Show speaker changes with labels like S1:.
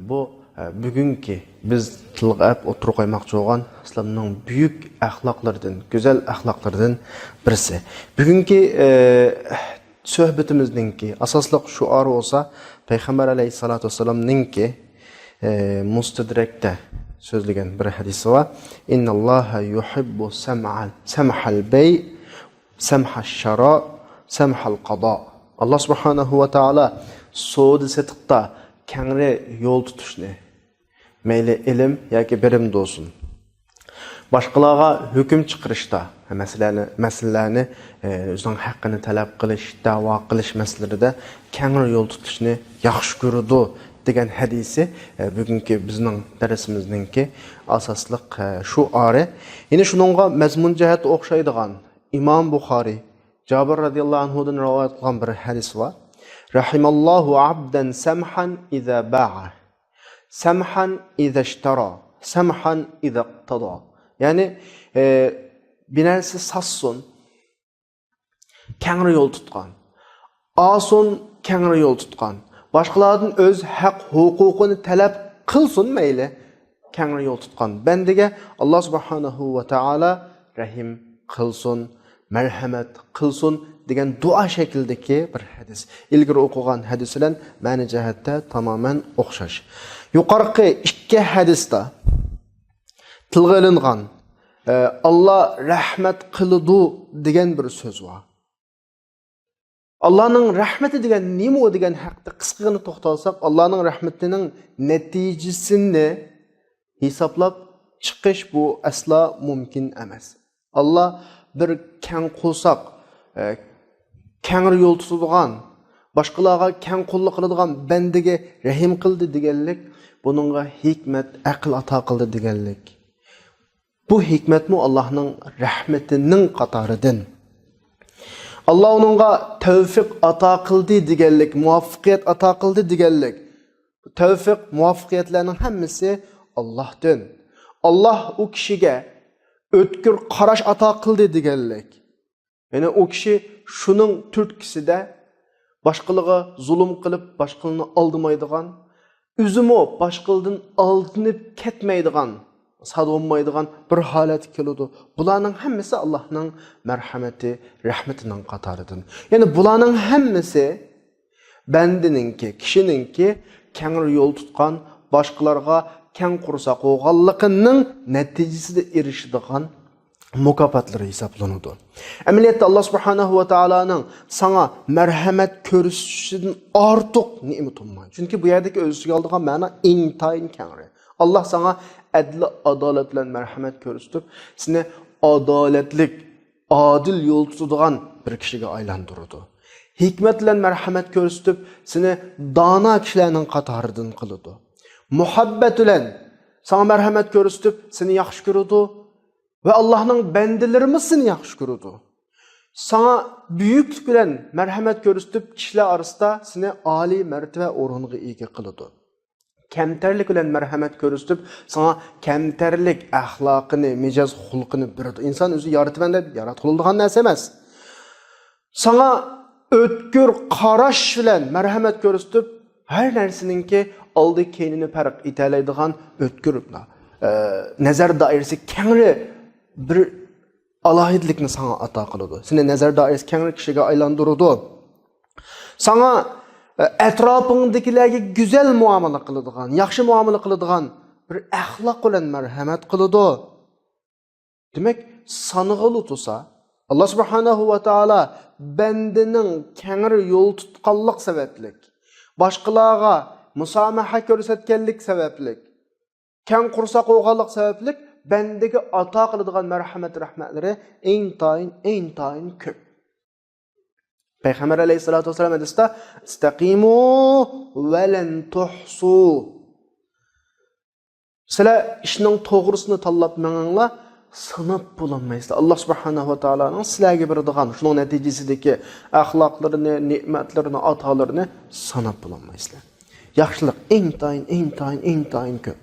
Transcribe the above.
S1: bu bugünkü biz tilg'ab o'tirib qo'ymoqchi bo'lgan islomning buyuk axloqlaridan, go'zal axloqlaridan birisi. Bugungi suhbatimizningki asosliq shuori bo'lsa, payg'ambar alayhisolatu vasallamningki mustadrakda so'zlagan bir hadisi var. İnnalloha yuhibbu samhal bay, samhash sharo, samhal qado. Allah subhanahu va taala savdo setiqda kengri yo'l tutishni, mayli ilm yoki birimda olsun, boshqalarga hukm chiqarishda, masalalarni o'zining haqqini talab qilish, da'vo qilish masalalarida kengri yo'l tutishni yaxshi ko'radi degan hadisi bugungi bizning darsimizninki asosliq shuori. Yine shuningga mazmun jihat o'xshaydigan Imom Buxoriy Jabir radhiyallohu anhudan rivoyat qilgan bir hadis var. Rahimallohu abdan samhan iza ba'a, samhan iza ishtara, samhan iza iqtada. Yani bir narsa sassun, kengri yo'l tutgan, asun kengri yo'l tutgan, başqalardan öz haq huquqini talab qilsin mayli, kengri yo'l tutgan bandaga Allah subhanahu va taala rahim qilsin, merhamet qilsin degan dua şekildeki bir hadis. İlgari o'qigan hadis bilan ma'ni jihatda tamamen o'xshash. Yuqorqi ikki hadisda tilga ilingan Allah rahmet qiladi degan bir so'z var. Allah'ın rahmeti degan nima degan haqda qisqagina to'xtalsak, Allah'ın rahmetining natijasini hisoblab chiqish bu asla mumkin emas. Allah bir keng qo'lsaq, kengri yo'l tutadigan, boshqalarga keng qo'llik qiladigan bandaga rahim qildi deganlik, buningga hikmat, aql ato qildi deganlik. Bu hikmatmi Allah'ın rahmetining qatoridan. Allah onunğa tevfik ata qildi deganlik, muvaffaqiyat ata qildi deganlik. Tevfik, muvaffaqiyatlarning hammasi Allohdan. Allah o kishiga o'tkir qarash ata qildi deganlik. Yani o kishi shuning turtkisida boshqalarga zulm qilib, boshqalarni aldamaydigan, o'zimi boshqalardan aldinib ketmaydigan, sadolmaydigan bir holat keladi. Bularning hammasi Allohning marhamati, rahmatining qatoridan. Yani bularning hammasi bandininki, kishininki kengri yo'l tutgan, boshqalarga keng qursa qo'yganligining natijasida erishadigan mukofotlari hisoblanadi. Amaliyotda Allah subhanahu va taolaning sana marhamat ko'rsatishdan ortiq ne'mat olmaydi. Chunki bu yerdagi o'ziga oladigan ma'no intayin kengri. Allah sana adli adalet bilan marhamat ko'rsatib, seni adaletlik, adil yo'l tutadigan bir kishiga aylantiradi. Hikmat bilan marhamat ko'rsatib, seni dono kishilarning qatoridan qiladi. Muhabbat bilan sana marhamat ko'rsatib, seni yaxshi ko'radi va Allohning bandalarimiz seni yaxshi ko'radi. Sana buyuklik bilan marhamat ko'rsatib, kishilar orasida seni oliy martaba o'ringa ega qiladi. Kemterlik bilen merhamet ko'rsatib, sana kemterlik ahlakını, mijoz xulqini beradi. İnsan o'zi yaratmanda yaratıladigan narsa emas. Sana o'tkir qarash bilan merhamet ko'rsatib, har narsaninki oldi keynini farq etalaydigan o'tkir nazar doirasi kengri bir alohidlikni sana ato qiladi. Seni nazar doirasi kengri kishiga aylantiradi. Sana etrafındakilerge güzel muamele kılıdığan, yaxşı muamele kılıdığan bir ahlak bilen merhamet kılıdı. Demek sanıgılı tutsa, Allah subhanahu wa taala bendinin kengri yol tutkallık sebeplik, başkalarga musamaha görsetkenlik sebeplik, keng kursa qoğallık sebeplik, bendeki ata kılıdığan merhamet rahmetleri intayin köp. Peygamber aleyhissalatu vesselam hadiste istaqimu ve len tuhsu. Sizler işinin doğrusunu tanlap meninglar sınıp bulanmaysızlar. Allah subhanahu wa ta'ala'nın sizlerge beradigan şunun neticesideki ahlaklarını, nimetlerini, atalarını sanıp bulanmaysızlar. Yaxşılık intayin köp.